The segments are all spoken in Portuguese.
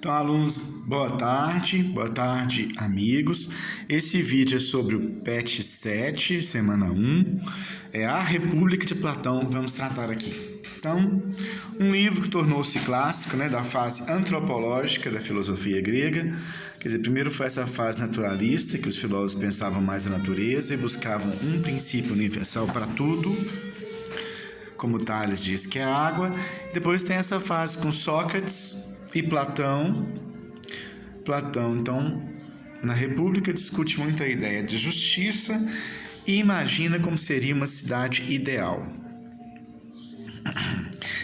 Então, alunos, boa tarde, amigos. Esse vídeo é sobre o PET 7, semana 1, é A República de Platão, vamos tratar aqui. Então, um livro que tornou-se clássico, da fase antropológica da filosofia grega. Quer dizer, primeiro foi essa fase naturalista, que os filósofos pensavam mais na natureza e buscavam um princípio universal para tudo, como Tales diz que é a água. Depois tem essa fase com Sócrates e Platão, então, na República discute muito a ideia de justiça e imagina como seria uma cidade ideal.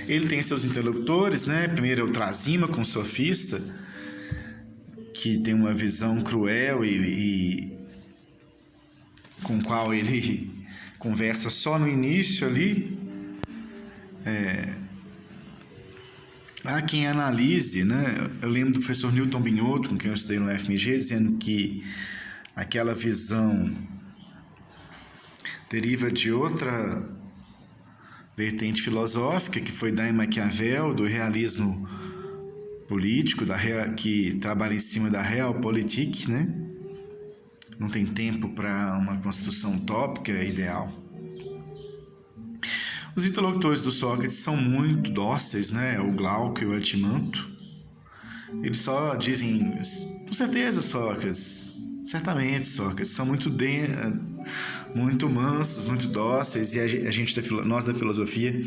Ele tem seus interlocutores, Primeiro é o Trasímaco, um sofista, que tem uma visão cruel e com o qual ele conversa só no início ali. Há quem analise, Eu lembro do professor Newton Binhoto, com quem eu estudei no FMG, dizendo que aquela visão deriva de outra vertente filosófica, que foi da em Maquiavel, do realismo político, que trabalha em cima da realpolitik, Não tem tempo para uma construção utópica ideal. Os interlocutores do Sócrates são muito dóceis, O Glauco e o Altimanto. Eles só dizem, com certeza, Sócrates, certamente, Sócrates, são muito mansos, muito dóceis, e nós da filosofia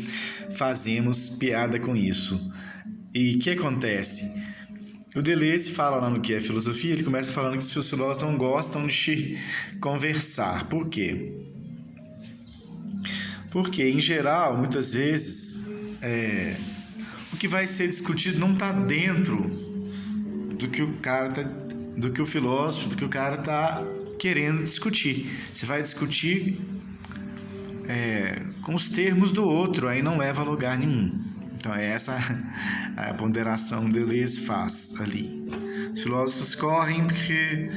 fazemos piada com isso. E o que acontece? O Deleuze fala lá no que é filosofia, ele começa falando que os filósofos não gostam de conversar. Por quê? Porque, em geral, muitas vezes, o que vai ser discutido não está dentro do que o filósofo, do que o cara está querendo discutir. Você vai discutir com os termos do outro, aí não leva a lugar nenhum. Então, é essa a ponderação que Deleuze faz ali. Os filósofos correm porque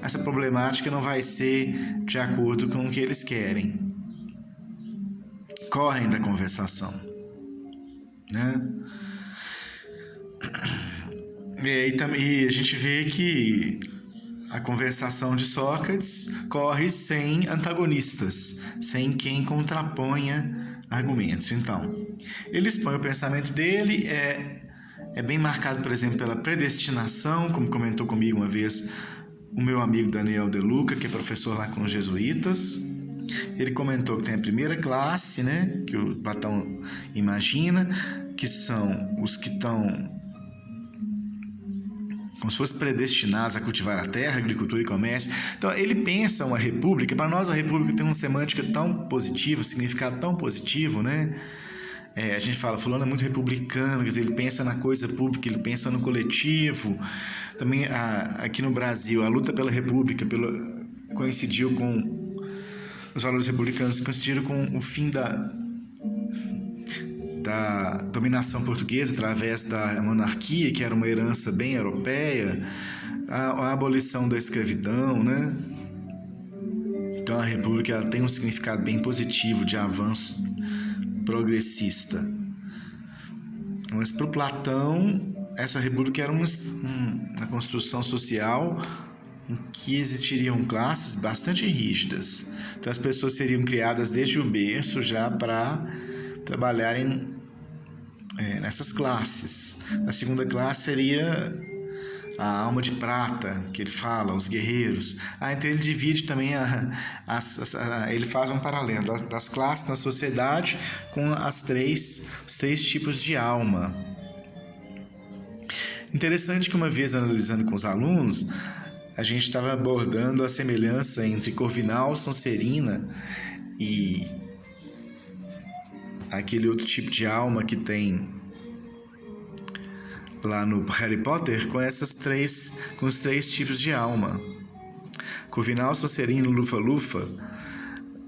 essa problemática não vai ser de acordo com o que eles querem. Correm da conversação, E a gente vê que a conversação de Sócrates corre sem antagonistas, sem quem contraponha argumentos. Então, ele expõe o pensamento dele, é bem marcado, por exemplo, pela predestinação, como comentou comigo uma vez o meu amigo Daniel De Luca, que é professor lá com os jesuítas. Ele comentou que tem a primeira classe, que o Platão imagina, que são os que estão como se fossem predestinados a cultivar a terra, agricultura e comércio. Então, ele pensa uma república. Para nós, a república tem uma semântica tão positiva, um significado tão positivo, A gente fala, fulano é muito republicano, quer dizer, ele pensa na coisa pública, ele pensa no coletivo. Também, aqui no Brasil, a luta pela república coincidiu com... Os valores republicanos coincidiram com o fim da dominação portuguesa através da monarquia, que era uma herança bem europeia, a abolição da escravidão, Então a república ela tem um significado bem positivo de avanço progressista. Mas para o Platão, essa república era uma construção social em que existiriam classes bastante rígidas. Então as pessoas seriam criadas desde o berço já para trabalharem nessas classes. A segunda classe seria a alma de prata, que ele fala, os guerreiros. Então ele divide também, ele faz um paralelo das classes na sociedade com os três tipos de alma. Interessante que uma vez analisando com os alunos, a gente estava abordando a semelhança entre Corvinal, Sonserina e aquele outro tipo de alma que tem lá no Harry Potter, com os três tipos de alma. Corvinal, Sonserina, Lufa-Lufa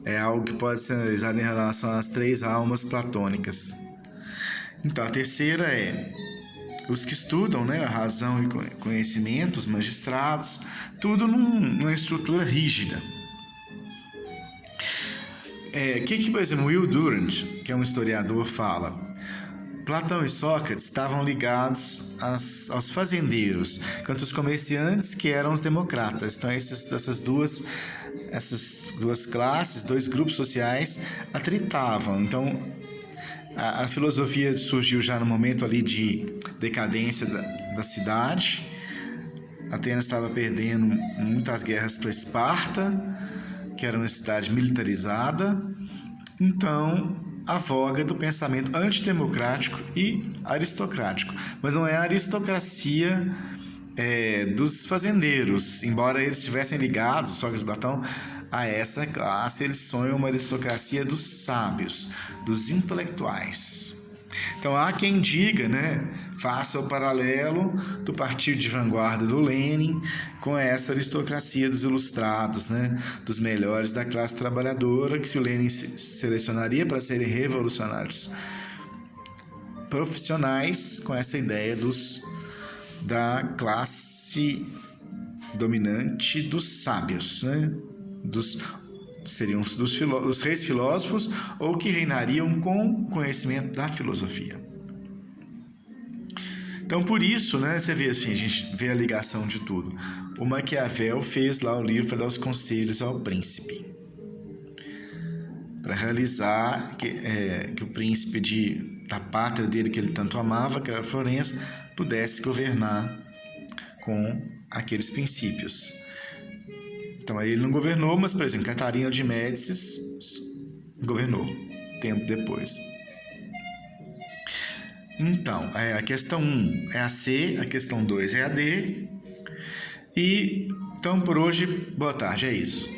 é algo que pode ser analisado em relação às três almas platônicas. Então, a terceira é os que estudam, a razão e conhecimento, os magistrados, tudo numa estrutura rígida. Que por exemplo, Will Durant, que é um historiador, fala? Platão e Sócrates estavam ligados aos fazendeiros, enquanto os comerciantes que eram os democratas. Então essas duas classes, dois grupos sociais atritavam. Então a filosofia surgiu já no momento ali de decadência da cidade. Atenas estava perdendo muitas guerras para Esparta, que era uma cidade militarizada. Então, a voga do pensamento antidemocrático e aristocrático. Mas não é a aristocracia dos fazendeiros, embora eles estivessem ligados, Sócrates e Platão, a essa classe. Eles sonham uma aristocracia dos sábios, dos intelectuais. Então há quem diga, faça o paralelo do partido de vanguarda do Lênin com essa aristocracia dos ilustrados, dos melhores da classe trabalhadora, que se o Lênin selecionaria para serem revolucionários profissionais, com essa ideia da classe dominante dos sábios, seriam os reis filósofos, ou que reinariam com conhecimento da filosofia. Então, por isso, você vê assim, a gente vê a ligação de tudo. O Maquiavel fez lá o livro para dar os conselhos ao príncipe, para realizar que o príncipe da pátria dele, que ele tanto amava, que era Florença, pudesse governar com aqueles princípios. Então, aí ele não governou, mas, por exemplo, Catarina de Médicis governou tempo depois. Então, a questão 1 é a C, a questão 2 é a D. Então, por hoje, boa tarde, é isso.